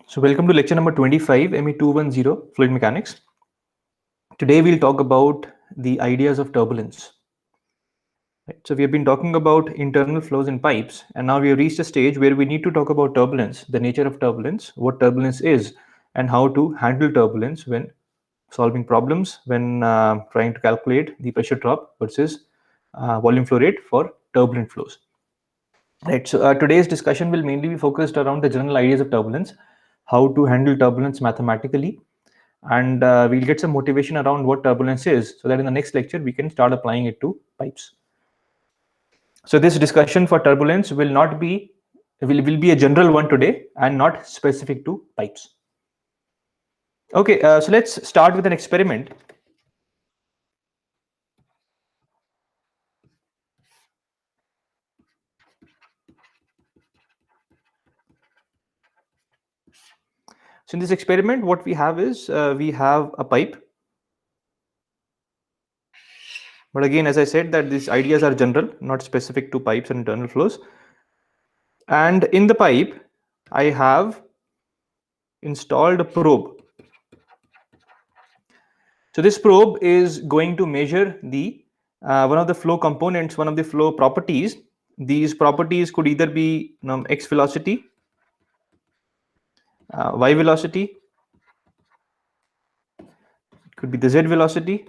So welcome to lecture number 25, ME210, Fluid Mechanics. Today we'll talk about the ideas of turbulence. Right. So we have been talking about internal flows in pipes, and now we have reached a stage where we need to talk about turbulence, the nature of turbulence, what turbulence is, and how to handle turbulence when solving problems, when trying to calculate the pressure drop versus volume flow rate for turbulent flows. Right. So today's discussion will mainly be focused around the general ideas of turbulence, how to handle turbulence mathematically, and we'll get some motivation around what turbulence is, so that in the next lecture we can start applying it to pipes. So this discussion for turbulence will not be will be a general one today and not specific to pipes. Okay, so let's start with an experiment. So in this experiment, what we have is we have a pipe. But again, as I said, that these ideas are general, not specific to pipes and internal flows. And in the pipe, I have installed a probe. So this probe is going to measure the one of the flow components, one of the flow properties. These properties could either be x velocity, y velocity, it could be the z velocity,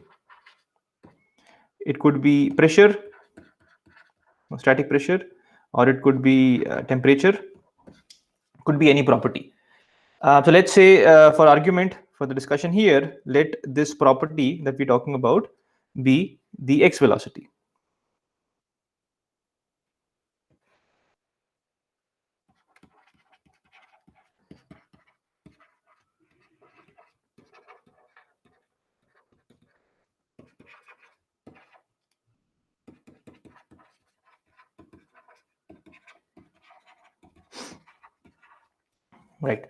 it could be pressure, static pressure, or it could be temperature, could be any property. So let's say for argument, for the discussion here, let this property that we're talking about be the x velocity. Right.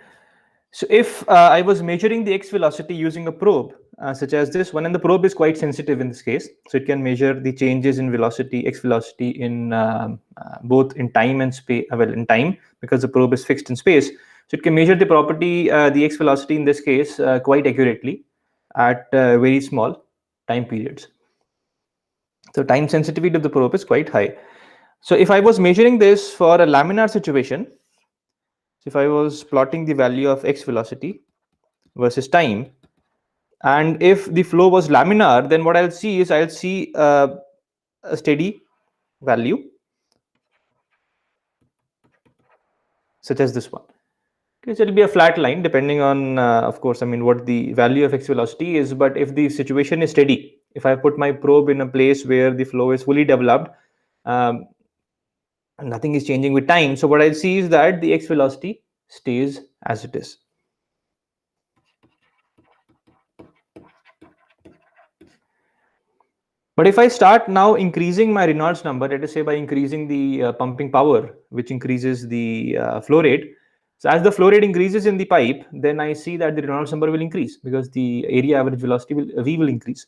So if I was measuring the x velocity using a probe such as this one, and the probe is quite sensitive in this case, so it can measure the changes in velocity, x velocity in both in time and space. Well, in time, because the probe is fixed in space, so it can measure the property, the x velocity in this case, quite accurately at very small time periods. So time sensitivity of the probe is quite high. So if I was measuring this for a laminar situation, so if I was plotting the value of x velocity versus time, and if the flow was laminar, then what I'll see is I'll see a steady value such as this one. Okay, so it'll be a flat line depending on, of course, I mean, what the value of x velocity is. But if the situation is steady, if I put my probe in a place where the flow is fully developed, nothing is changing with time. So what I'll see is that the x velocity stays as it is. But if I start now increasing my Reynolds number, let us say by increasing the pumping power, which increases the flow rate. So as the flow rate increases in the pipe, then I see that the Reynolds number will increase because the area average velocity V will increase.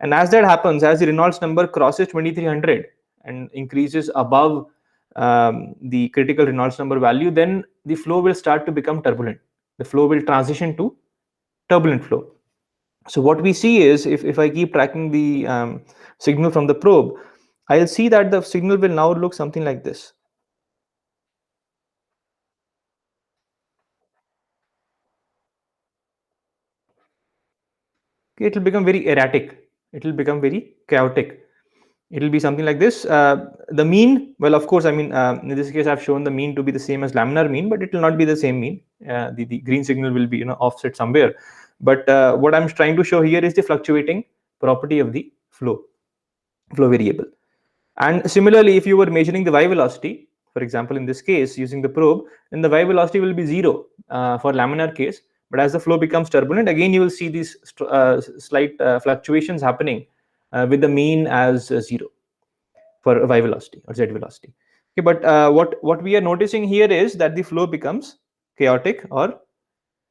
And as that happens, as the Reynolds number crosses 2300 and increases above the critical Reynolds number value, then the flow will start to become turbulent. The flow will transition to turbulent flow. So what we see is if I keep tracking the signal from the probe, I'll see that the signal will now look something like this. Okay, it will become very erratic. It will become very chaotic. It will be something like this. The mean, well, of course, I mean, in this case, I've shown the mean to be the same as laminar mean, but it will not be the same mean. The green signal will be offset somewhere. But what I'm trying to show here is the fluctuating property of the flow variable. And similarly, if you were measuring the y velocity, for example, in this case using the probe, then the y velocity will be 0 for laminar case. But as the flow becomes turbulent, again you will see these slight fluctuations happening with the mean as 0 for y velocity or z velocity. Okay, but what we are noticing here is that the flow becomes chaotic or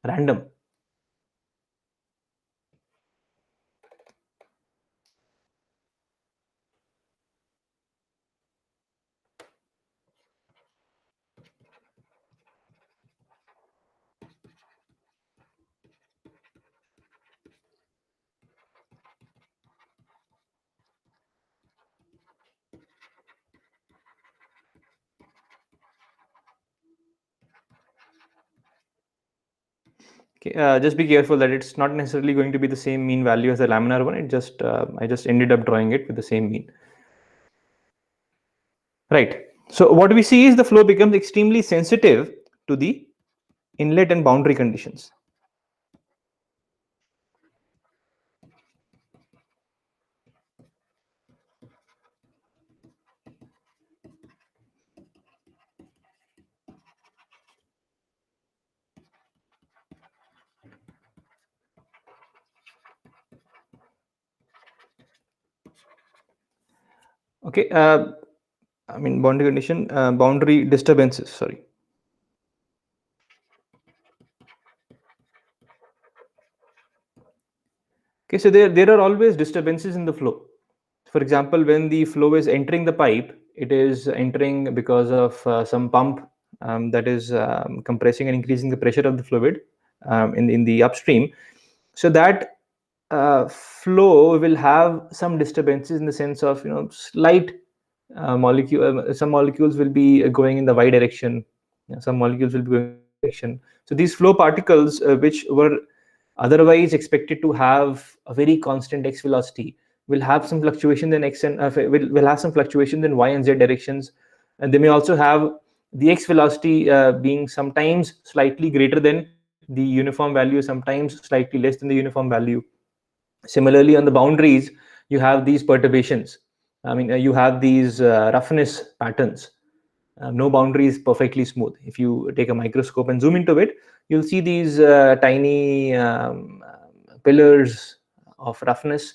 random. Okay, just be careful that it's not necessarily going to be the same mean value as the laminar one. It just I just ended up drawing it with the same mean. Right. So what we see is the flow becomes extremely sensitive to the inlet and boundary conditions. Okay. I mean boundary condition, boundary disturbances. Sorry. Okay, so there are always disturbances in the flow. For example, when the flow is entering the pipe, it is entering because of some pump that is compressing and increasing the pressure of the fluid in the upstream. So that flow will have some disturbances in the sense of slight molecule. Some molecules will be going in the y direction. Some molecules will be going in the x direction. So these flow particles, which were otherwise expected to have a very constant x velocity, will have some fluctuation in x and will have some fluctuations in y and z directions, and they may also have the x velocity being sometimes slightly greater than the uniform value, sometimes slightly less than the uniform value. Similarly, on the boundaries, you have these perturbations. I mean, you have these roughness patterns. No boundary is perfectly smooth. If you take a microscope and zoom into it, you'll see these tiny pillars of roughness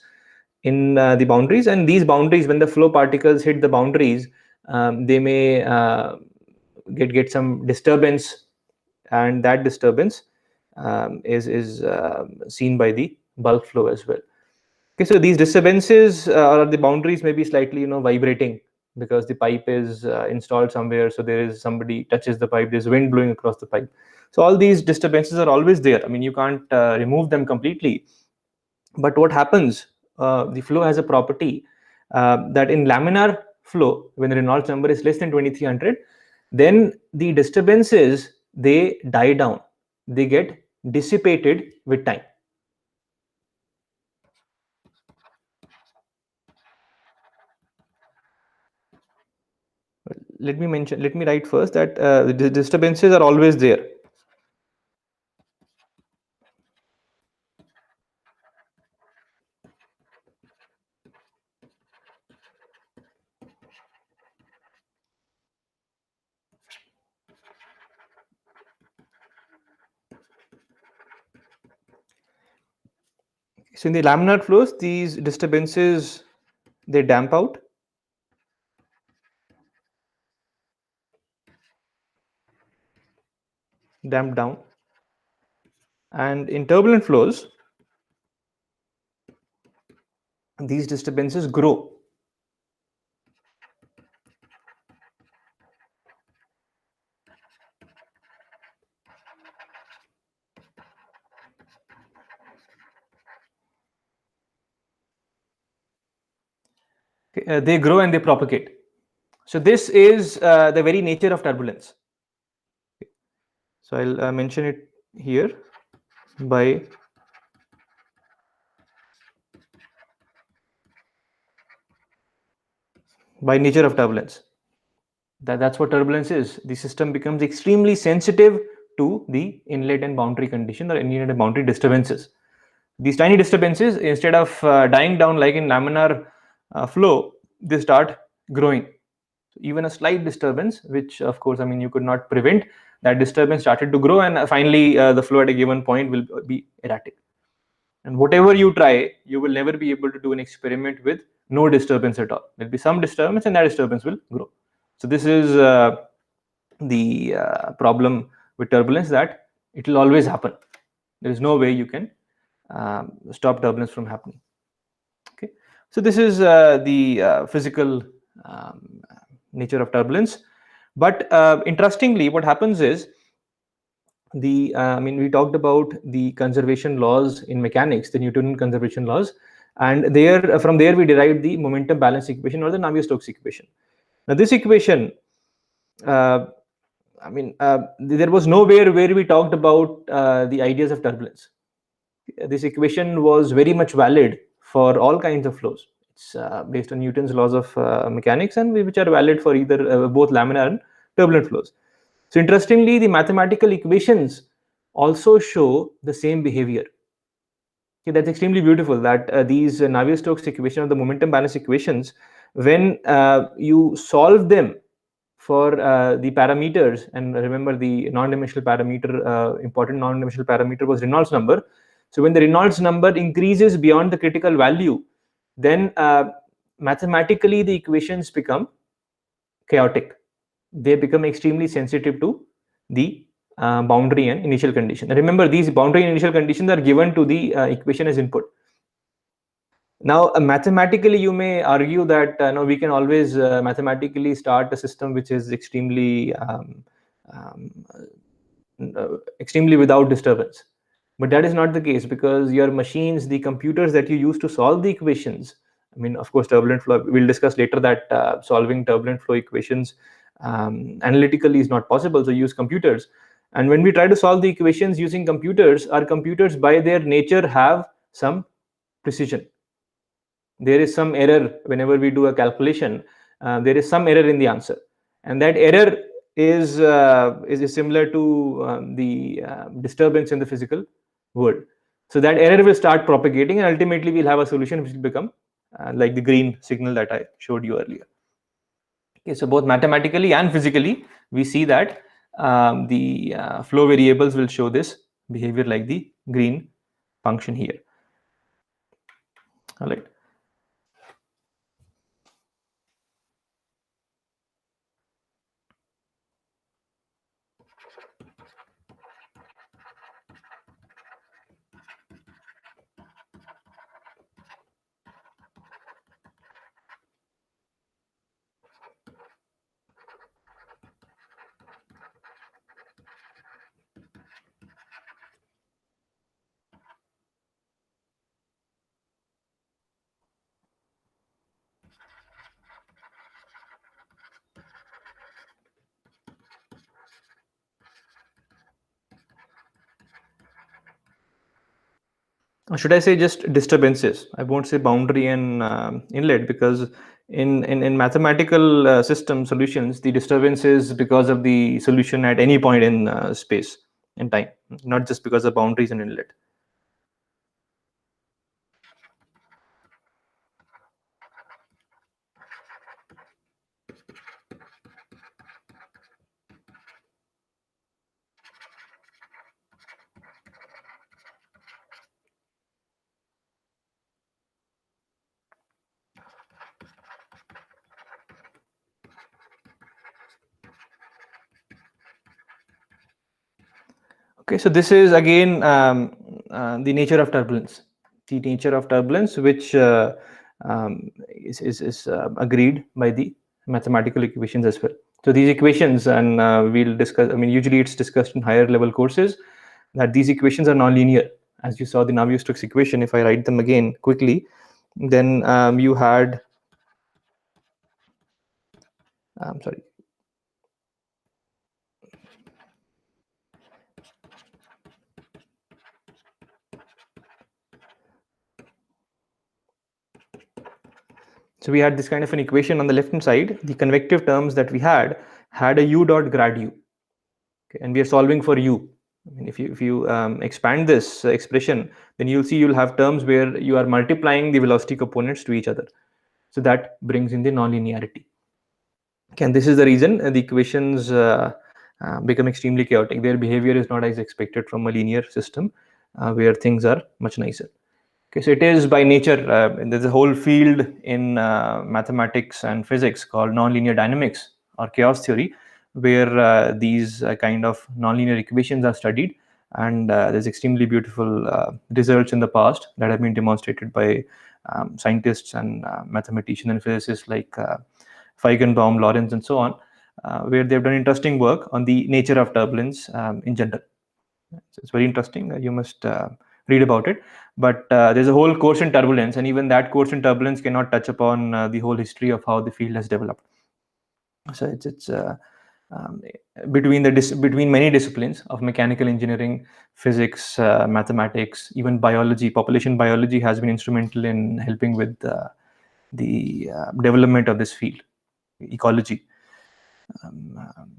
in the boundaries. And these boundaries, when the flow particles hit the boundaries, they may get some disturbance, and that disturbance is seen by the bulk flow as well. Okay, so these disturbances or the boundaries may be slightly vibrating because the pipe is installed somewhere. So there is somebody touches the pipe, there's wind blowing across the pipe. So all these disturbances are always there. I mean, you can't remove them completely. But what happens? The flow has a property that in laminar flow, when the Reynolds number is less than 2300, then the disturbances, they die down, they get dissipated with time. Let me write first that the disturbances are always there. So in the laminar flows, these disturbances, they damp out, damp down, and in turbulent flows, these disturbances grow. They grow and they propagate. So this is the very nature of turbulence. So I'll mention it here by nature of turbulence. That's what turbulence is. The system becomes extremely sensitive to the inlet and boundary condition or inlet and boundary disturbances. These tiny disturbances, instead of dying down like in laminar flow, they start growing. So even a slight disturbance, which of course, I mean, you could not prevent, that disturbance started to grow, and finally the flow at a given point will be erratic. And whatever you try, you will never be able to do an experiment with no disturbance at all. There'll be some disturbance, and that disturbance will grow. So this is the problem with turbulence, that it will always happen. There is no way you can stop turbulence from happening. Okay, so this is the physical nature of turbulence. But interestingly, what happens is I mean, we talked about the conservation laws in mechanics, the Newtonian conservation laws, and there from there we derived the momentum balance equation or the Navier-Stokes equation. Now this equation, I mean, there was nowhere where we talked about the ideas of turbulence. This equation was very much valid for all kinds of flows. It's based on Newton's laws of mechanics, and which are valid for either both laminar and turbulent flows. So interestingly, the mathematical equations also show the same behavior. Okay, that's extremely beautiful that these Navier-Stokes equation or the momentum balance equations, when you solve them for the parameters, and remember the non-dimensional parameter, important non-dimensional parameter was Reynolds number. So when the Reynolds number increases beyond the critical value, then mathematically the equations become chaotic. They become extremely sensitive to the boundary and initial condition. And remember, these boundary and initial conditions are given to the equation as input. Now, mathematically, you may argue that no, we can always mathematically start a system which is um, extremely without disturbance. But that is not the case, because your machines, the computers that you use to solve the equations, I mean, of course, turbulent flow, we'll discuss later that solving turbulent flow equations analytically is not possible, so use computers. And when we try to solve the equations using computers, our computers by their nature have some precision. There is some error whenever we do a calculation. There is some error in the answer, and that error is similar to the disturbance in the physical world. So that error will start propagating, and ultimately we'll have a solution which will become like the green signal that I showed you earlier. Okay, so both mathematically and physically, we see that the flow variables will show this behavior like the green function here. All right. Or should I say just disturbances? I won't say boundary and inlet, because in mathematical system solutions, the disturbance is because of the solution at any point in space and time, not just because of boundaries and inlet. Okay, so this is again the nature of turbulence. The nature of turbulence, which is agreed by the mathematical equations as well. So these equations, and we'll discuss. I mean, usually it's discussed in higher level courses that these equations are nonlinear. As you saw the Navier-Stokes equation, if I write them again quickly, then you had. I'm sorry. So we had this kind of an equation on the left hand side. The convective terms that we had a u dot grad u, okay, and we are solving for u. I mean, if you expand this expression, then you'll see you'll have terms where you are multiplying the velocity components to each other. So that brings in the nonlinearity. Okay, and this is the reason the equations become extremely chaotic. Their behavior is not as expected from a linear system where things are much nicer. Okay, so it is by nature, and there's a whole field in mathematics and physics called nonlinear dynamics or chaos theory, where these kind of nonlinear equations are studied. And there's extremely beautiful results in the past that have been demonstrated by scientists and mathematicians and physicists like Feigenbaum, Lorentz, and so on, where they've done interesting work on the nature of turbulence in general. So it's very interesting. You must read about it. But there's a whole course in turbulence, and even that course in turbulence cannot touch upon the whole history of how the field has developed. So it's between many disciplines of mechanical engineering, physics, mathematics, even biology. Population biology has been instrumental in helping with the development of this field, ecology.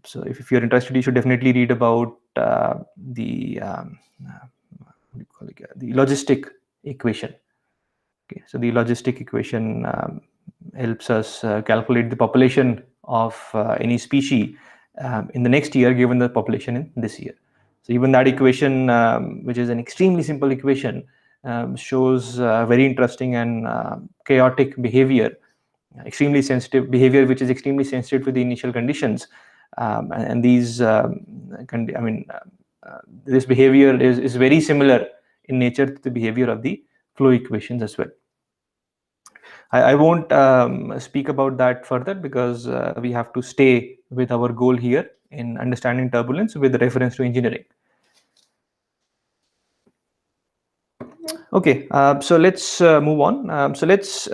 So if you're interested, you should definitely read about the the logistic equation. Okay, so the logistic equation helps us calculate the population of any species in the next year given the population in this year. So even that equation, which is an extremely simple equation, shows very interesting and chaotic behavior, extremely sensitive behavior, which is extremely sensitive to the initial conditions. And these, this behavior is very similar in nature to the behavior of the flow equations as well. I won't speak about that further because we have to stay with our goal here in understanding turbulence with reference to engineering. Okay, so let's move on. So let's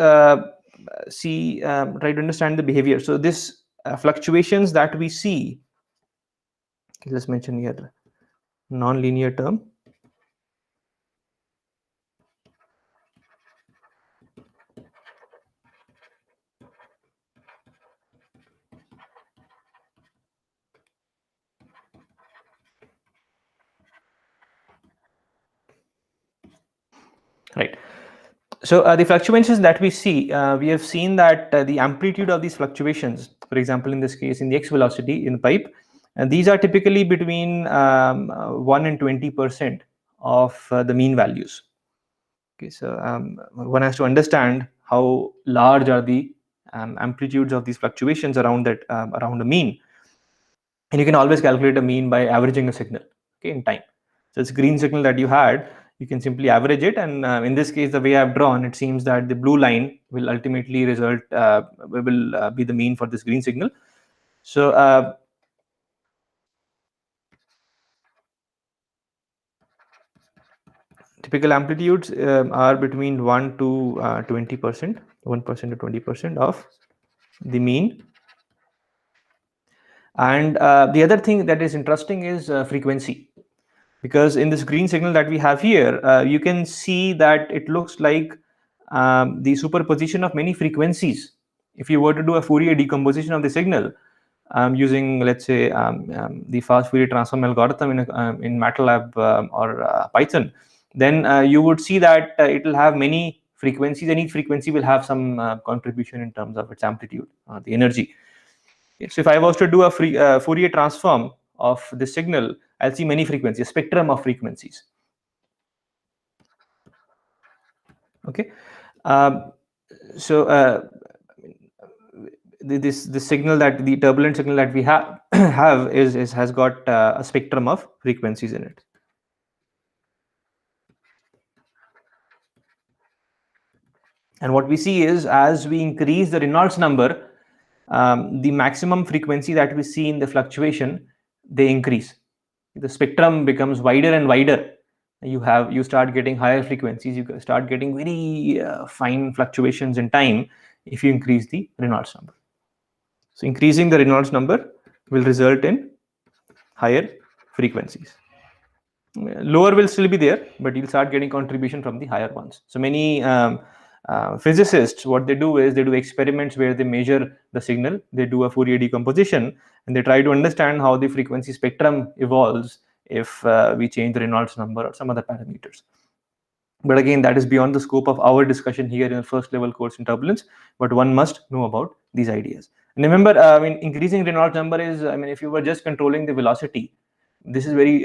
see, try to understand the behavior. So this fluctuations that we see, let's mention here non-linear term. Right. So the fluctuations that we see, we have seen that the amplitude of these fluctuations, for example, in this case, in the x velocity in the pipe, these are typically between 1 and 20% of the mean values. Okay, so one has to understand how large are the amplitudes of these fluctuations around that around the mean, and you can always calculate a mean by averaging a signal, okay, in time. So this green signal that you had, you can simply average it, and in this case, the way I've drawn, it seems that the blue line will ultimately result will be the mean for this green signal. So typical amplitudes are between 1 to 20%, 1% to 20% of the mean. And the other thing that is interesting is frequency, because in this green signal that we have here, you can see that it looks like the superposition of many frequencies. If you were to do a Fourier decomposition of the signal using, let's say, the fast Fourier transform algorithm in MATLAB or Python, then you would see that it will have many frequencies, and each frequency will have some contribution in terms of its amplitude, the energy. So if I was to do a Fourier transform of the signal, I'll see many frequencies, a spectrum of frequencies. Okay, so this signal, that the turbulent signal that we have has got a spectrum of frequencies in it. And what we see is, as we increase the Reynolds number, the maximum frequency that we see in the fluctuation, they increase. The spectrum becomes wider and wider. You start getting higher frequencies, you start getting very fine fluctuations in time if you increase the Reynolds number. So increasing the Reynolds number will result in higher frequencies. Lower will still be there, but you'll start getting contribution from the higher ones. So many physicists, what they do is they do experiments where they measure the signal, they do a Fourier decomposition, and they try to understand how the frequency spectrum evolves if we change the Reynolds number or some other parameters. But again, that is beyond the scope of our discussion here in the first level course in turbulence, but one must know about these ideas. And remember, increasing Reynolds number is, if you were just controlling the velocity, this is very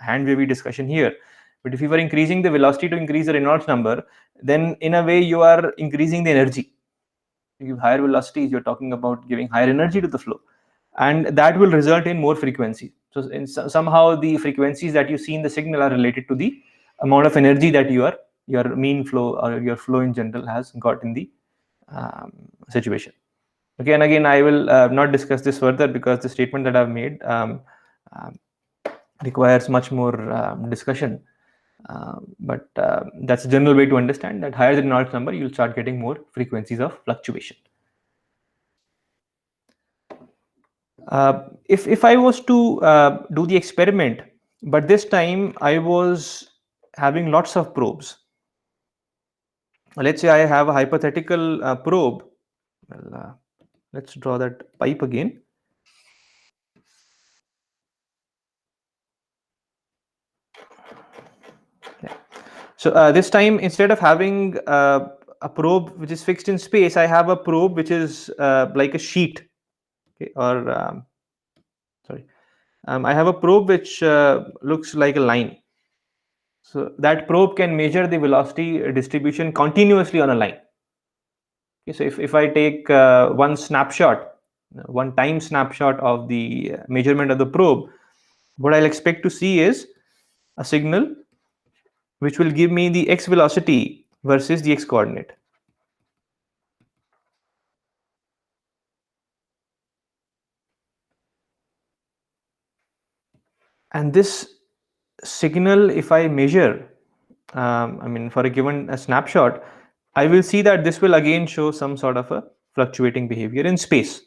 hand-wavy discussion here. But if you were increasing the velocity to increase the Reynolds number, then in a way you are increasing the energy. You give higher velocities, you're talking about giving higher energy to the flow, and that will result in more frequency. So somehow the frequencies that you see in the signal are related to the amount of energy that your mean flow or your flow in general has got in the situation. Okay, and again, I will not discuss this further because the statement that I've made requires much more discussion. But that's a general way to understand that higher the Reynolds number, you'll start getting more frequencies of fluctuation. If I was to do the experiment, but this time I was having lots of probes. Let's say I have a hypothetical probe. Well, let's draw that pipe again. Yeah. So this time, instead of having a probe which is fixed in space, I have a probe which is like a sheet. Okay, or sorry, I have a probe which looks like a line. So that probe can measure the velocity distribution continuously on a line. Okay, so if I take one snapshot, one time snapshot of the measurement of the probe, what I'll expect to see is a signal which will give me the x velocity versus the x coordinate. And this signal, if I measure, I mean, for a given snapshot, I will see that this will again show some sort of a fluctuating behavior in space.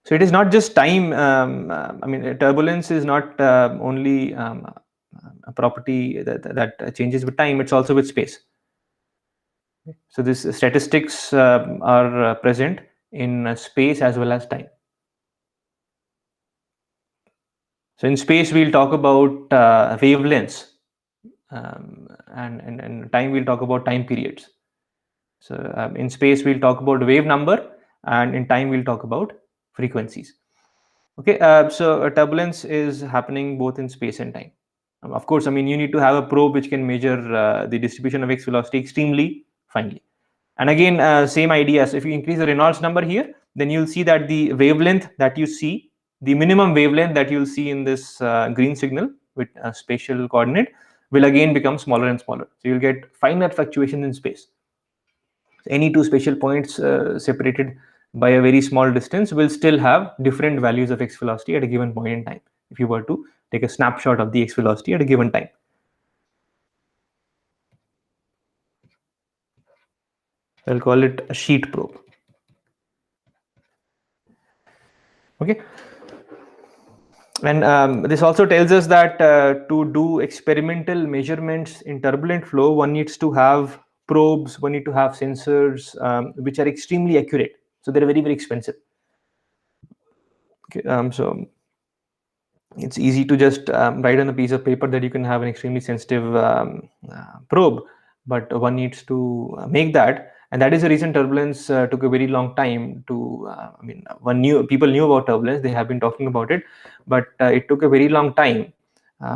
So it is not just time. I mean, turbulence is not only a property that changes with time; it's also with space. So these statistics are present in space as well as time. So in space, we'll talk about wavelengths, and in time we'll talk about time periods. So in space, we'll talk about wave number, and in time we'll talk about frequencies. Okay, so turbulence is happening both in space and time. Of course, I mean, you need to have a probe which can measure the distribution of x velocity extremely finely. And again, same idea. So if you increase the Reynolds number here, then you'll see that the wavelength that you see, the minimum wavelength that you'll see in this green signal with a spatial coordinate, will again become smaller and smaller. So you'll get finer fluctuations in space. Any two spatial points separated by a very small distance will still have different values of x velocity at a given point in time, if you were to take a snapshot of the x velocity at a given time. I'll call it a sheet probe. Okay. And this also tells us that to do experimental measurements in turbulent flow, one needs to have probes, one need to have sensors which are extremely accurate. So they're very, very expensive. Okay, so it's easy to just write on a piece of paper that you can have an extremely sensitive probe, but one needs to make that. And that is the reason turbulence took a very long time to, I mean, people knew about turbulence, they have been talking about it, but it took a very long time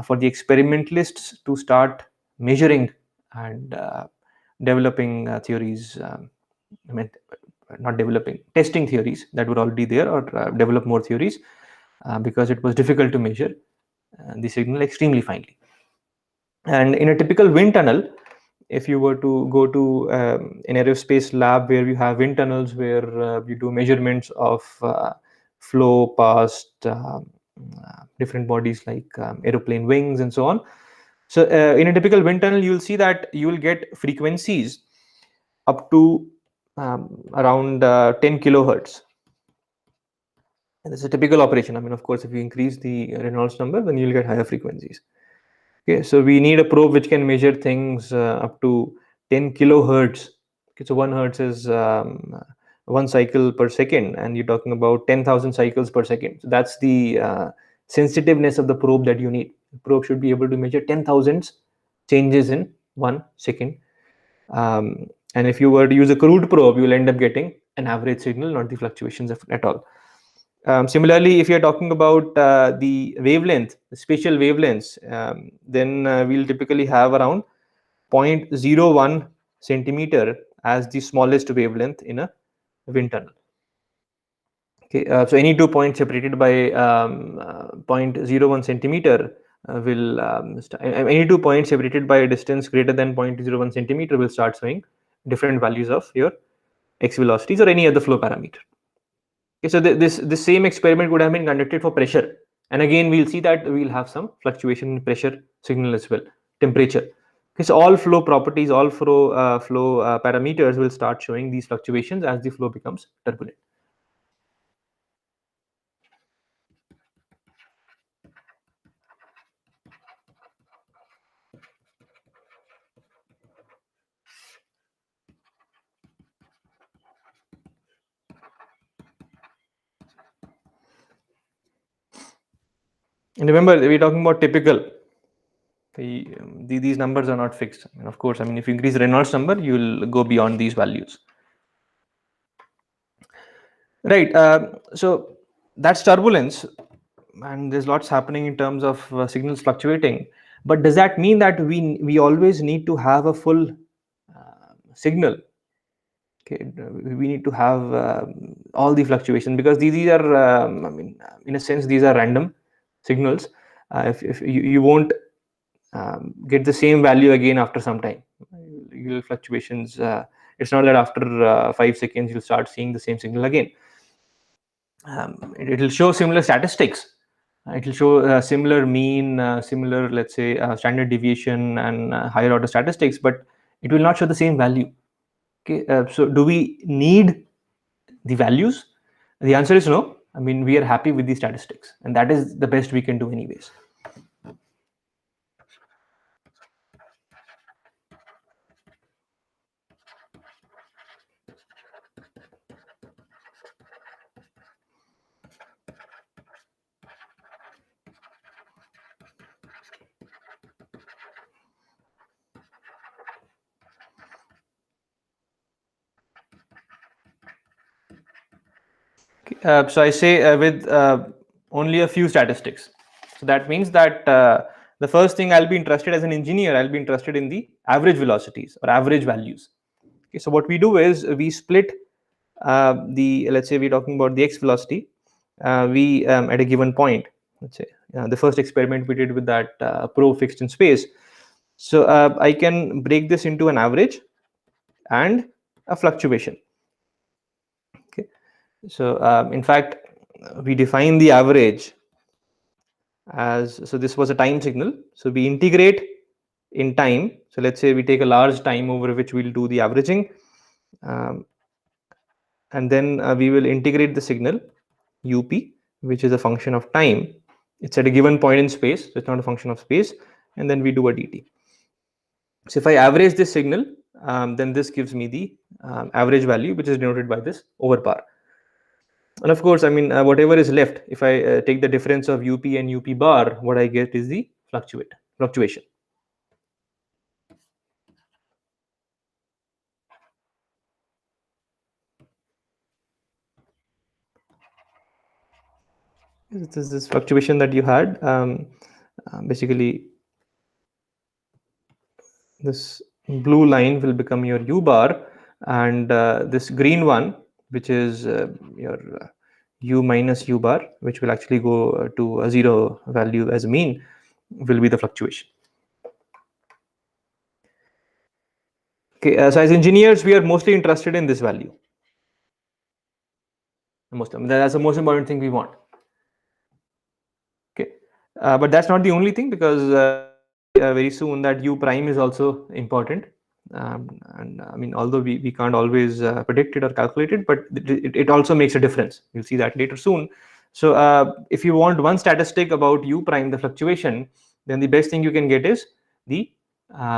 for the experimentalists to start measuring and developing theories. I mean, not developing, testing theories that were already there, or develop more theories, because it was difficult to measure the signal extremely finely. And in a typical wind tunnel, if you were to go to an aerospace lab where you have wind tunnels where you do measurements of flow past different bodies like aeroplane wings and so on. So in a typical wind tunnel, you'll see that you will get frequencies up to around 10 kilohertz. And it's a typical operation. I mean, of course, if you increase the Reynolds number, then you'll get higher frequencies. Okay, so we need a probe which can measure things up to 10 kilohertz. Okay, so 1 hertz is 1 cycle per second, and you're talking about 10,000 cycles per second. So that's the sensitiveness of the probe that you need. The probe should be able to measure 10,000 changes in 1 second. And if you were to use a crude probe, you will end up getting an average signal, not the fluctuations at all. Similarly, if you're talking about the wavelength, the spatial wavelengths, then we'll typically have around 0.01 centimeter as the smallest wavelength in a wind tunnel. Okay, so any 2 points separated by 0.01 centimeter will any 2 points separated by a distance greater than 0.01 centimeter will start showing different values of your x velocities or any other flow parameter. Okay, so this same experiment would have been conducted for pressure, and again we'll see that we'll have some fluctuation in pressure signal as well, temperature. Because all flow properties, all flow parameters will start showing these fluctuations as the flow becomes turbulent. And remember, we're talking about typical. These numbers are not fixed. And of course, I mean, if you increase Reynolds number, you'll go beyond these values. Right. So that's turbulence, and there's lots happening in terms of signals fluctuating. But does that mean that we always need to have a full signal? Okay, we need to have all the fluctuation, because these are, I mean, in a sense, these are random signals. If you won't get the same value again after some time, you'll fluctuations. It's not that after 5 seconds you'll start seeing the same signal again. It will show similar statistics. It will show similar mean, similar, let's say, standard deviation and higher order statistics, but it will not show the same value. Okay, so do we need the values? The answer is no. I mean, we are happy with the statistics, and that is the best we can do anyways. So I say with only a few statistics. So that means that the first thing I'll be interested as an engineer, I'll be interested in the average velocities or average values. Okay, so what we do is we split the, let's say we're talking about the x velocity, we at a given point, let's say the first experiment we did with that probe fixed in space. So I can break this into an average and a fluctuation. Okay, so in fact we define the average as, so this was a time signal, so we integrate in time. So let's say we take a large time over which we'll do the averaging, and then we will integrate the signal up, which is a function of time. It's at a given point in space, so it's not a function of space, and then we do a dt. So if I average this signal, then this gives me the average value, which is denoted by this over bar. And of course, I mean, whatever is left, if I take the difference of up and up bar, what I get is the fluctuation. This fluctuation that you had, basically this blue line will become your u bar, and this green one, which is your u minus u bar, which will actually go to a zero value as a mean, will be the fluctuation. Okay, so as engineers, we are mostly interested in this value. That's the most important thing we want. Okay, but that's not the only thing, because very soon that u prime is also important. And I mean, although we can't always predict it or calculate it, but it also makes a difference. You'll see that later soon. So if you want one statistic about u prime, the fluctuation, then the best thing you can get is the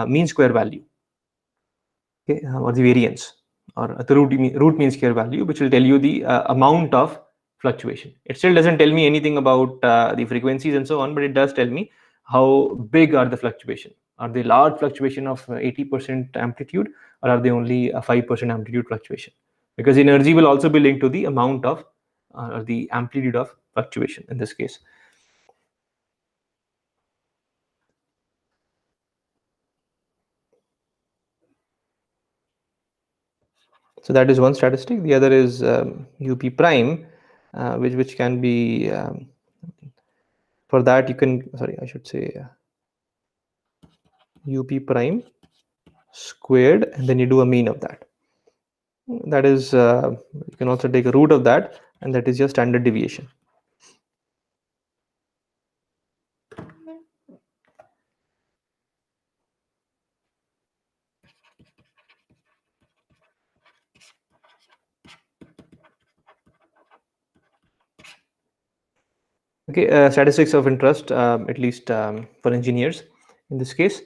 mean square value, okay, or the variance, or the root mean square value, which will tell you the amount of fluctuation. It still doesn't tell me anything about the frequencies and so on, but it does tell me how big are the fluctuation. Are they large fluctuation of 80% amplitude, or are they only a 5% amplitude fluctuation? Because energy will also be linked to the amount of or the amplitude of fluctuation in this case. So that is one statistic. The other is up prime, which can be for that you can, sorry, I should say up prime squared, and then you do a mean of that. That is, you can also take a root of that, and that is your standard deviation. Okay, statistics of interest, at least for engineers in this case.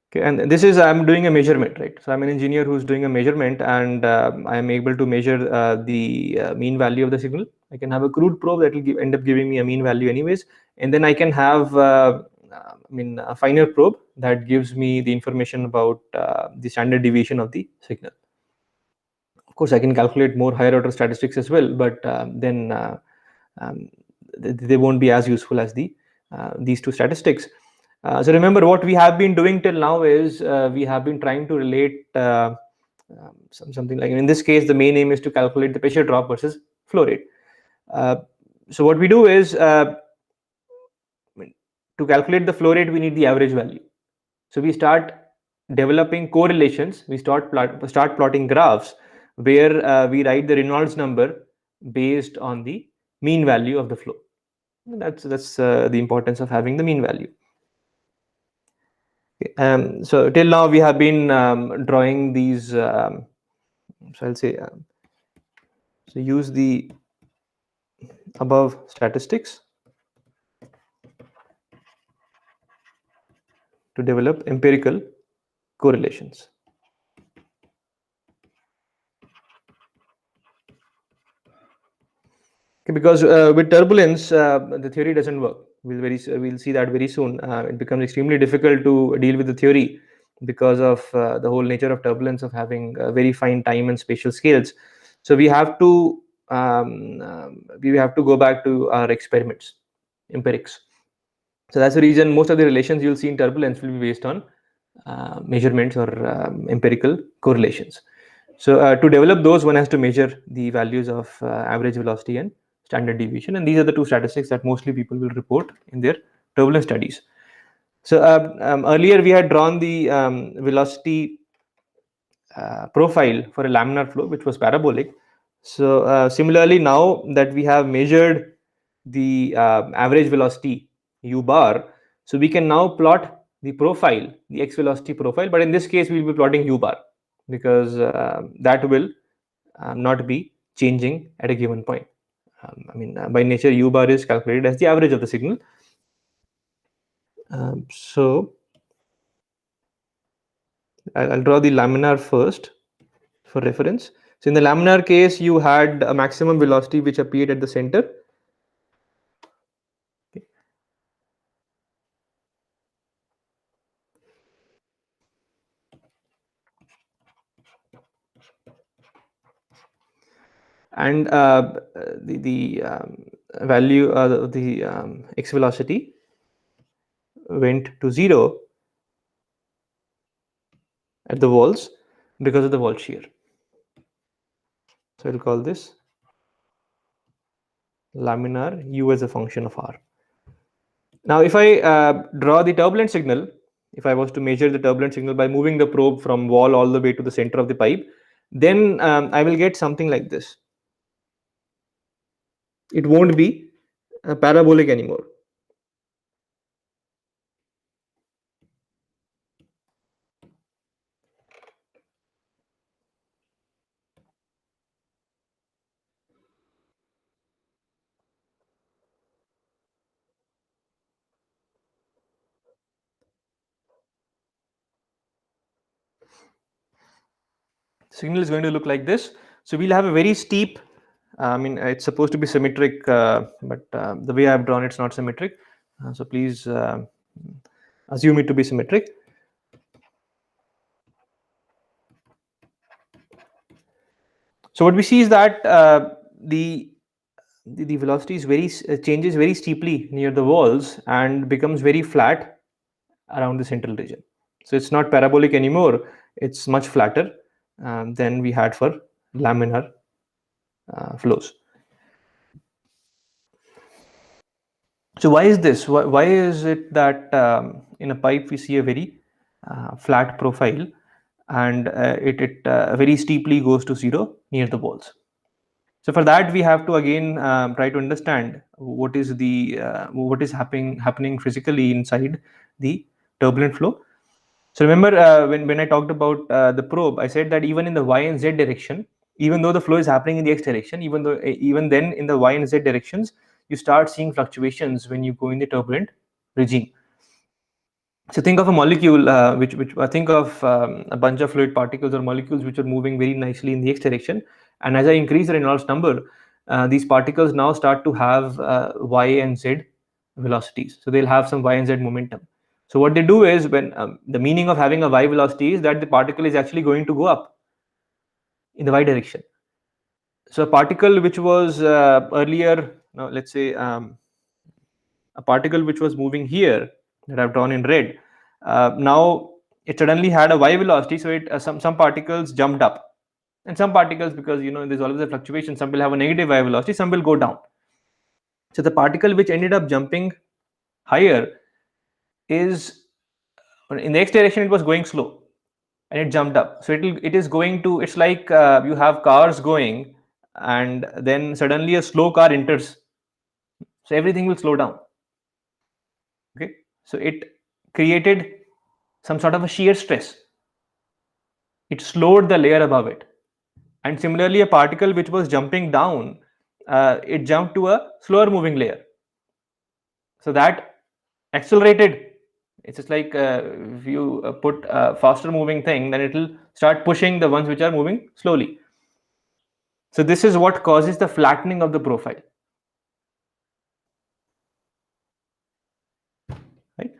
Okay, and this is I'm doing a measurement, right? So I'm an engineer who's doing a measurement, and I am able to measure the mean value of the signal. I can have a crude probe that will end up giving me a mean value anyways, and then I can have a finer probe that gives me the information about the standard deviation of the signal. Of course, I can calculate more higher order statistics as well, but then um, they won't be as useful as these two statistics. So remember, what we have been doing till now is we have been trying to relate something like, in this case, the main aim is to calculate the pressure drop versus flow rate. So what we do is to calculate the flow rate, we need the average value. So we start developing correlations. We start plotting graphs where we write the Reynolds number based on the mean value of the flow. That's the importance of having the mean value. So till now we have been drawing these. So I'll say so use the above statistics to develop empirical correlations. Okay, because with turbulence, the theory doesn't work. We'll see that very soon. It becomes extremely difficult to deal with the theory because of the whole nature of turbulence, of having very fine time and spatial scales. So we have to go back to our experiments, empirics. So that's the reason most of the relations you'll see in turbulence will be based on measurements or empirical correlations. So to develop those, one has to measure the values of average velocity and standard deviation, and these are the two statistics that mostly people will report in their turbulence studies. So earlier we had drawn the velocity profile for a laminar flow, which was parabolic. So similarly, now that we have measured the average velocity u bar, so we can now plot the profile, the x velocity profile, but in this case we will be plotting u bar, because that will not be changing at a given point. By nature, u bar is calculated as the average of the signal. So I'll draw the laminar first for reference. So in the laminar case, you had a maximum velocity which appeared at the center. Okay. And the value of the x velocity went to 0 at the walls because of the wall shear. So I'll call this laminar u as a function of r. Now, if I draw the turbulent signal, if I was to measure the turbulent signal by moving the probe from wall all the way to the center of the pipe, then I will get something like this. It won't be parabolic anymore. Signal is going to look like this. So we'll have a very steep, it's supposed to be symmetric, but the way I've drawn it's not symmetric. So please assume it to be symmetric. So what we see is that the velocity is changes very steeply near the walls and becomes very flat around the central region. So it's not parabolic anymore. It's much flatter than we had for laminar flows. So why is this? Why is it that in a pipe we see a very flat profile, and it very steeply goes to 0 near the walls? So for that, we have to again try to understand what is happening physically inside the turbulent flow. So remember, when I talked about the probe, I said that even in the y and z direction, even though the flow is happening in the x direction, even then in the y and z directions, you start seeing fluctuations when you go in the turbulent regime. So think of a molecule, which think of a bunch of fluid particles or molecules which are moving very nicely in the x direction. And as I increase the Reynolds number, these particles now start to have y and z velocities. So they'll have some y and z momentum. So what they do is, when the meaning of having a y velocity is that the particle is actually going to go up in the y direction. So a particle which was earlier, now let's say a particle which was moving here that I've drawn in red, now it suddenly had a y velocity, so it some particles jumped up, and some particles, because there's always a fluctuation, some will have a negative y velocity, some will go down. So the particle which ended up jumping higher is, in the x direction it was going slow, and it jumped up. So it is going to, it's like you have cars going, and then suddenly a slow car enters, so everything will slow down. Okay, so it created some sort of a shear stress. It slowed the layer above it. And similarly, a particle which was jumping down, it jumped to a slower moving layer, so that accelerated. It's just like if you put a faster moving thing, then it will start pushing the ones which are moving slowly. So this is what causes the flattening of the profile, right?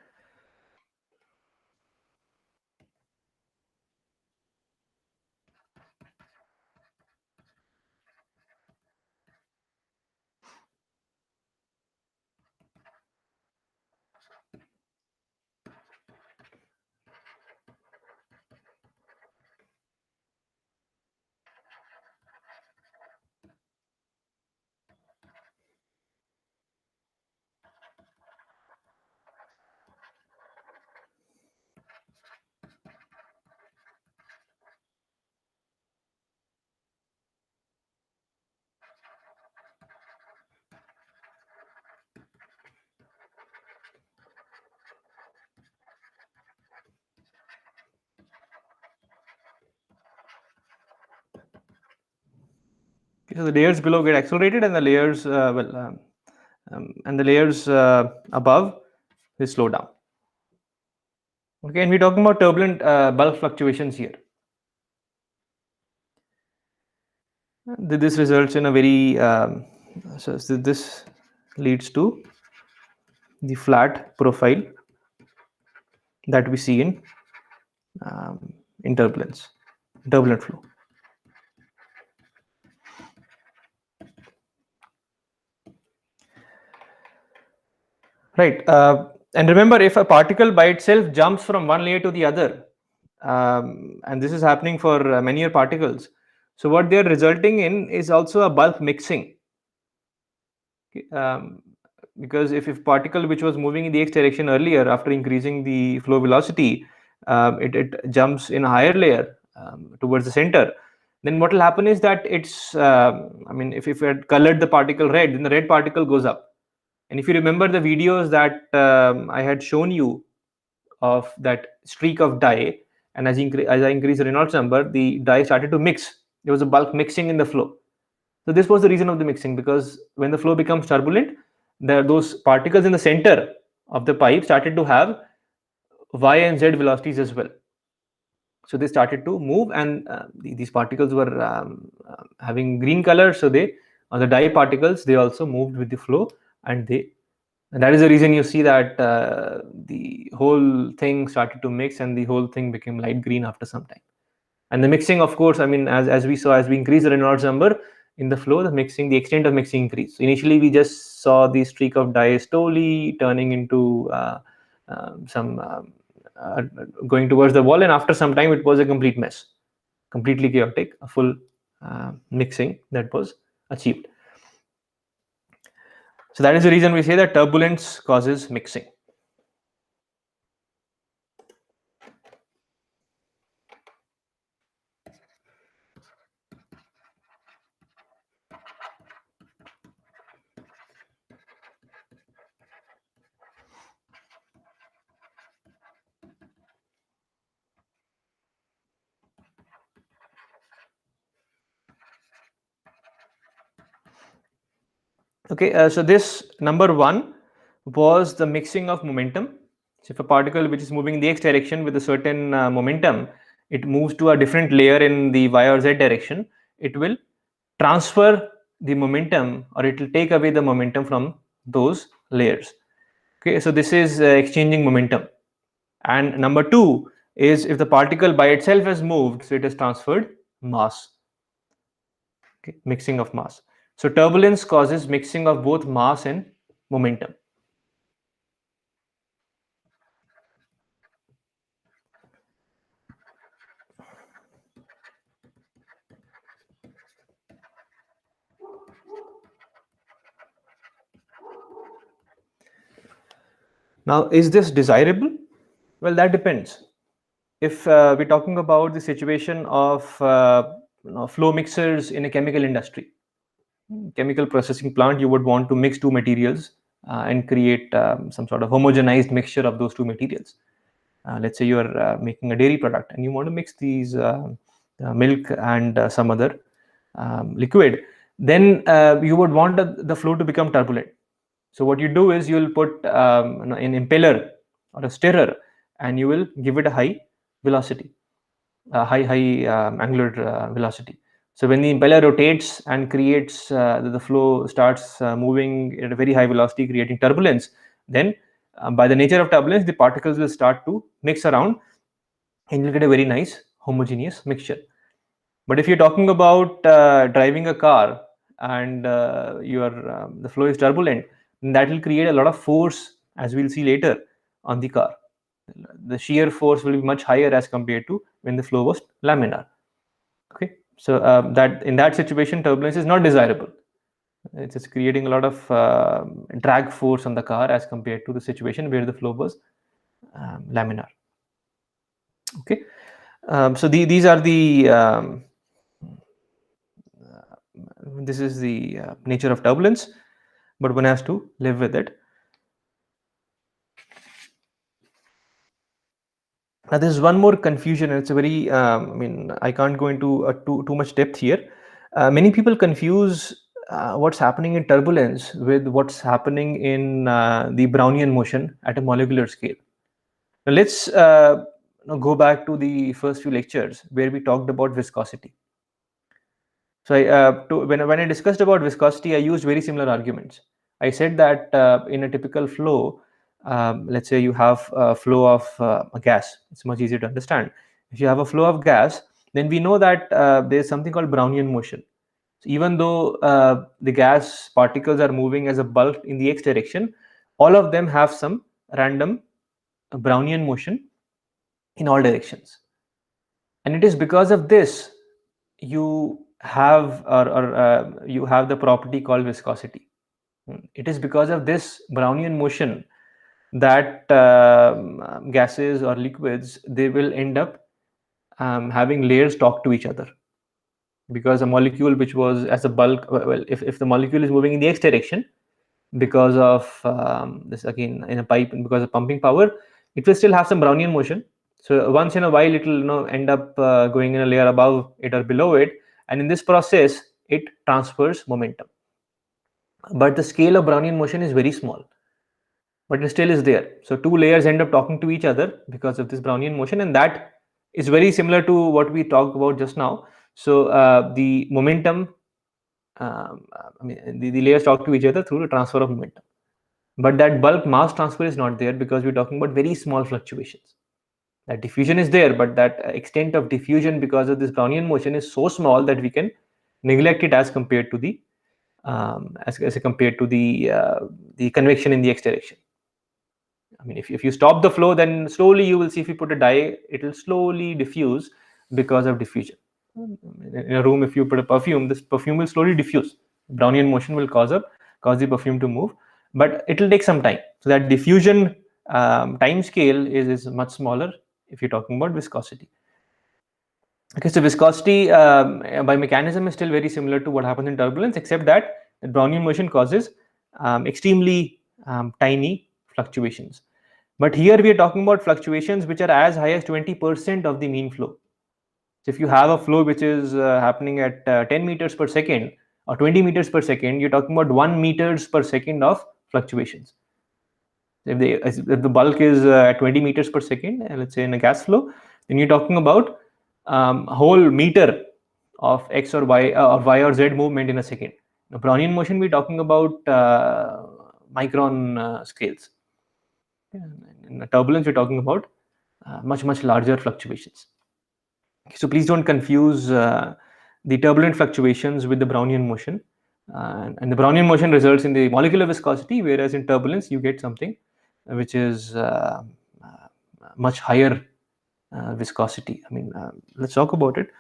So the layers below get accelerated, and the layers and the layers above will slow down. Okay, and we're talking about turbulent bulk fluctuations here. This results in a very so this leads to the flat profile that we see in turbulent flow. Right, and remember, if a particle by itself jumps from one layer to the other, and this is happening for many particles, so what they are resulting in is also a bulk mixing. Because if particle which was moving in the x direction earlier, after increasing the flow velocity, it jumps in a higher layer towards the center, then what will happen is that it's I mean, if we had colored the particle red, then the red particle goes up. And if you remember the videos that I had shown you of that streak of dye, and as I increased the Reynolds number, the dye started to mix. There was a bulk mixing in the flow. So this was the reason of the mixing, because when the flow becomes turbulent, those particles in the center of the pipe started to have y and z velocities as well. So they started to move, and these particles were having green color. So the dye particles, they also moved with the flow, and that is the reason you see that the whole thing started to mix, and the whole thing became light green after some time. And the mixing, of course, I mean, as we saw, as we increase the Reynolds number in the flow, the extent of mixing increased. So initially, we just saw the streak of dye slowly turning into some going towards the wall, and after some time, it was a complete mess, completely chaotic, a full mixing that was achieved. So that is the reason we say that turbulence causes mixing. Okay, so this number 1 was the mixing of momentum. So if a particle which is moving in the x direction with a certain momentum, it moves to a different layer in the y or z direction, it will transfer the momentum, or it will take away the momentum from those layers. Okay, so this is exchanging momentum. And number 2 is if the particle by itself has moved, so it has transferred mass. Okay, mixing of mass. So turbulence causes mixing of both mass and momentum. Now, is this desirable? Well, that depends. If we're talking about the situation of flow mixers in a chemical industry, chemical processing plant, you would want to mix two materials and create some sort of homogenized mixture of those two materials. Let's say you are making a dairy product and you want to mix these milk and some other liquid, then you would want the flow to become turbulent. So what you do is you will put an impeller or a stirrer, and you will give it a high velocity, high angular velocity. So when the impeller rotates and creates the flow starts moving at a very high velocity, creating turbulence, then by the nature of turbulence, the particles will start to mix around, and you'll get a very nice homogeneous mixture. But if you're talking about driving a car and the flow is turbulent, then that will create a lot of force, as we'll see later, on the car. The shear force will be much higher as compared to when the flow was laminar. Okay, so that in that situation, turbulence is not desirable. It's just creating a lot of drag force on the car as compared to the situation where the flow was laminar. Okay, so these are the this is the nature of turbulence, but one has to live with it. Now, there's one more confusion, and it's a very I can't go into too much depth here. Many people confuse what's happening in turbulence with what's happening in the Brownian motion at a molecular scale. Now let's now go back to the first few lectures where we talked about viscosity. So when I discussed about viscosity, I used very similar arguments. I said that in a typical flow, let's say you have a flow of a gas. It's much easier to understand. If you have a flow of gas, then we know that there's something called Brownian motion. So even though the gas particles are moving as a bulk in the x direction, all of them have some random Brownian motion in all directions. And it is because of this you have you have the property called viscosity. It is because of this Brownian motion that gases or liquids, they will end up having layers talk to each other, because a molecule which was as a bulk, well, if the molecule is moving in the x direction because of this, again in a pipe, and because of pumping power, it will still have some Brownian motion. So once in a while it will end up going in a layer above it or below it, and in this process it transfers momentum. But the scale of Brownian motion is very small, but it still is there. So two layers end up talking to each other because of this Brownian motion, and that is very similar to what we talked about just now. So the momentum, the layers talk to each other through the transfer of momentum. But that bulk mass transfer is not there because we're talking about very small fluctuations. That diffusion is there, but that extent of diffusion because of this Brownian motion is so small that we can neglect it as compared to the compared to the convection in the x direction. I mean, if you stop the flow, then slowly you will see, if you put a dye, it will slowly diffuse because of diffusion. In a room, if you put a perfume, this perfume will slowly diffuse. Brownian motion will cause the perfume to move, but it will take some time. So that diffusion time scale is much smaller if you're talking about viscosity. Okay, so viscosity by mechanism is still very similar to what happens in turbulence, except that the Brownian motion causes extremely tiny fluctuations. But here we are talking about fluctuations which are as high as 20% of the mean flow. So if you have a flow which is happening at 10 meters per second, or 20 meters per second, you're talking about 1 meters per second of fluctuations. If the bulk is at 20 meters per second, let's say in a gas flow, then you're talking about a whole meter of x or y or z movement in a second. Now, Brownian motion, we're talking about micron scales. In a turbulence, we're talking about much larger fluctuations. So please don't confuse the turbulent fluctuations with the Brownian motion. And the Brownian motion results in the molecular viscosity, whereas in turbulence you get something which is much higher viscosity. I mean, let's talk about it.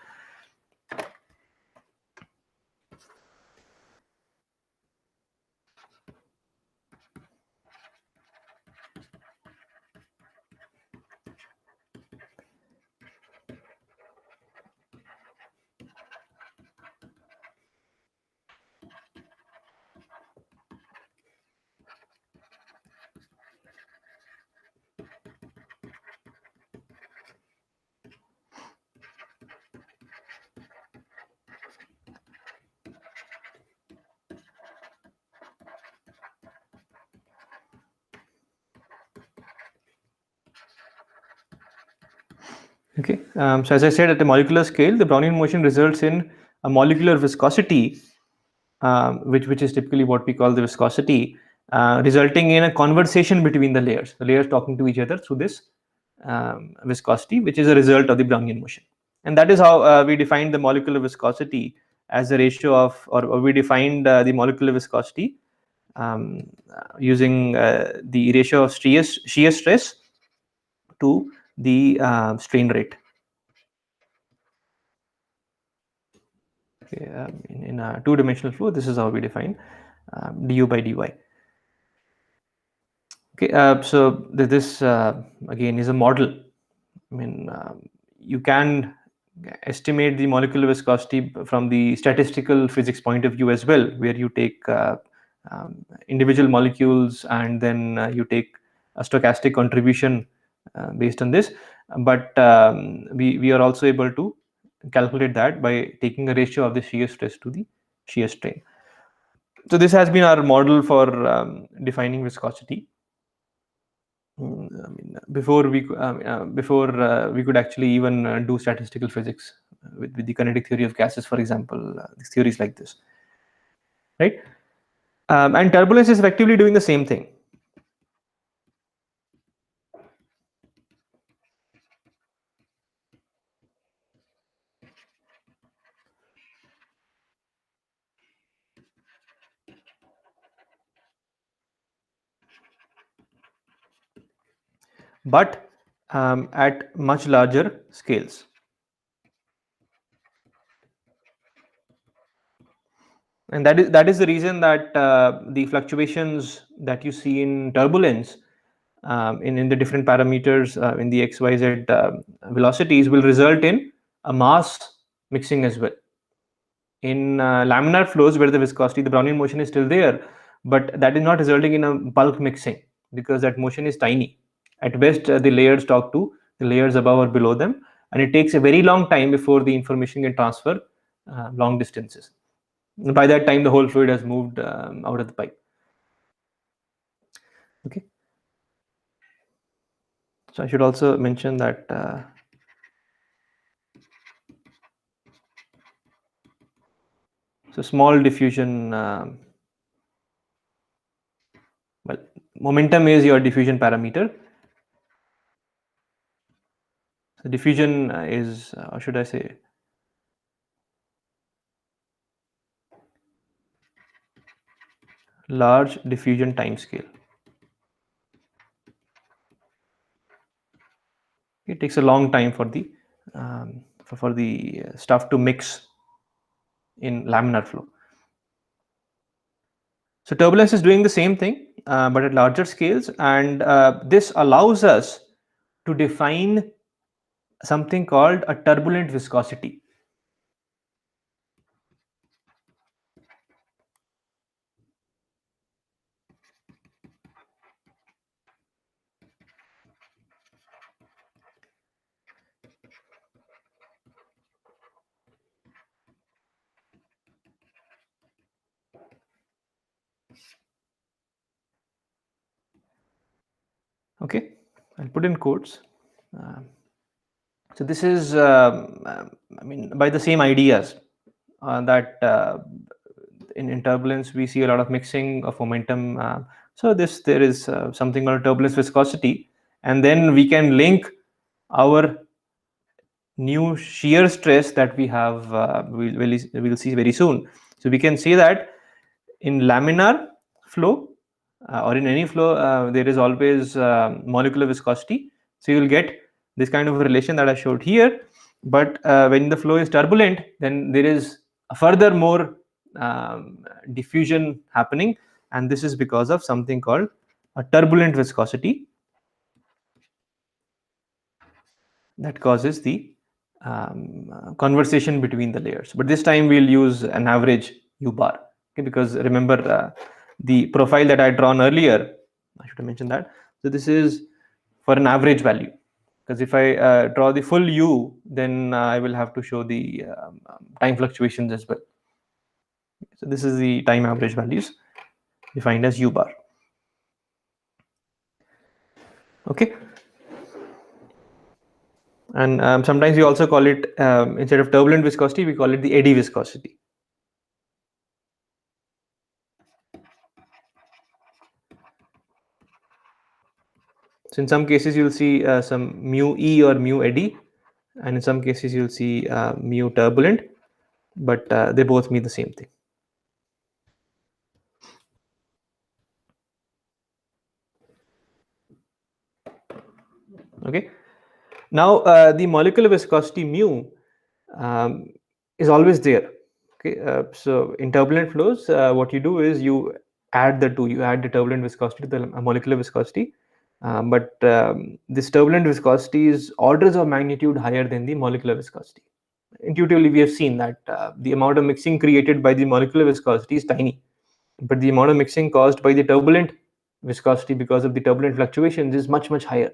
Okay, so as I said, at the molecular scale, the Brownian motion results in a molecular viscosity, which is typically what we call the viscosity, resulting in a conversation between the layers talking to each other through this viscosity, which is a result of the Brownian motion. And that is how we defined the molecular viscosity as a ratio of, or we defined the molecular viscosity using the ratio of shear stress to the strain rate. Okay, in a two-dimensional flow, this is how we define du by dy. Okay, so this again is a model. I mean, you can estimate the molecular viscosity from the statistical physics point of view as well, where you take individual molecules and then you take a stochastic contribution based on this. But we are also able to calculate that by taking a ratio of the shear stress to the shear strain. So this has been our model for defining viscosity. I mean, before we could actually even do statistical physics with the kinetic theory of gases, for example, these theories like this, right? And turbulence is effectively doing the same thing. But at much larger scales. And that is the reason that the fluctuations that you see in turbulence in the different parameters in the xyz velocities will result in a mass mixing as well. In laminar flows where the viscosity, the Brownian motion is still there, but that is not resulting in a bulk mixing because that motion is tiny. At best, the layers talk to the layers above or below them, and it takes a very long time before the information can transfer long distances. By that time, the whole fluid has moved out of the pipe. Okay. So I should also mention that so small diffusion. Well, momentum is your diffusion parameter. So diffusion is, or should I say, large diffusion time scale. It takes a long time for the stuff to mix in laminar flow. So turbulence is doing the same thing, but at larger scales, and this allows us to define something called a turbulent viscosity. put in quotes. So this is, by the same ideas that in turbulence we see a lot of mixing of momentum. So there is something called turbulence viscosity, and then we can link our new shear stress that we have. We'll see very soon. So we can say that in laminar flow or in any flow, there is always molecular viscosity. So you will get this kind of a relation that I showed here. But when the flow is turbulent, then there is a further more diffusion happening, and this is because of something called a turbulent viscosity that causes the conversation between the layers. But this time we'll use an average U bar, okay? Because remember the profile that I had drawn earlier, I should have mentioned that. So this is for an average value, because if I draw the full U, then I will have to show the time fluctuations as well. So this is the time average values defined as U bar. Okay. And sometimes we also call it, instead of turbulent viscosity, we call it the eddy viscosity. So in some cases you'll see some mu E or mu eddy, and in some cases you'll see mu turbulent, but they both mean the same thing. Okay. Now the molecular viscosity mu is always there. Okay. So in turbulent flows, what you do is you add the two. You add the turbulent viscosity to the molecular viscosity. But this turbulent viscosity is orders of magnitude higher than the molecular viscosity. Intuitively, we have seen that the amount of mixing created by the molecular viscosity is tiny, but the amount of mixing caused by the turbulent viscosity because of the turbulent fluctuations is much, much higher.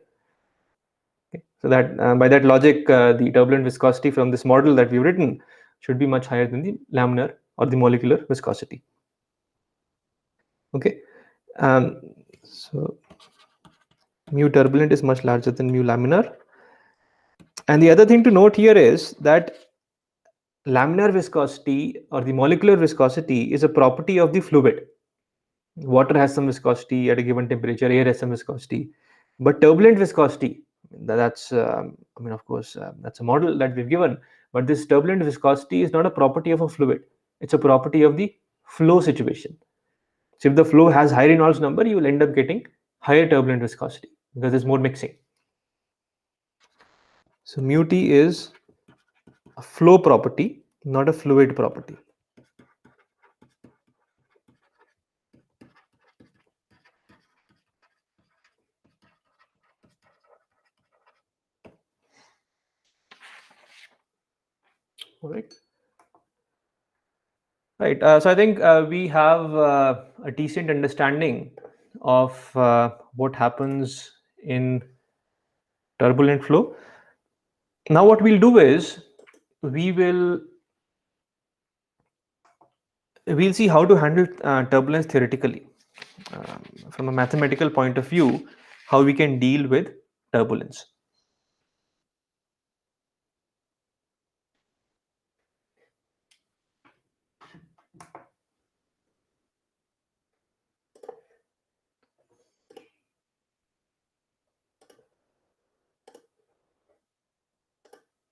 Okay. So that by that logic, the turbulent viscosity from this model that we've written should be much higher than the laminar or the molecular viscosity. Okay. So mu turbulent is much larger than mu laminar. And the other thing to note here is that laminar viscosity or the molecular viscosity is a property of the fluid. Water has some viscosity at a given temperature, air has some viscosity, but turbulent viscosity, that's of course that's a model that we've given, but this turbulent viscosity is not a property of a fluid, it's a property of the flow situation. So if the flow has higher Reynolds number, you will end up getting higher turbulent viscosity because there's more mixing. So mu T is a flow property, not a fluid property. All right. Right. So I think we have a decent understanding of what happens in turbulent flow. Now what we'll do is we'll see how to handle turbulence theoretically. From a mathematical point of view, how we can deal with turbulence.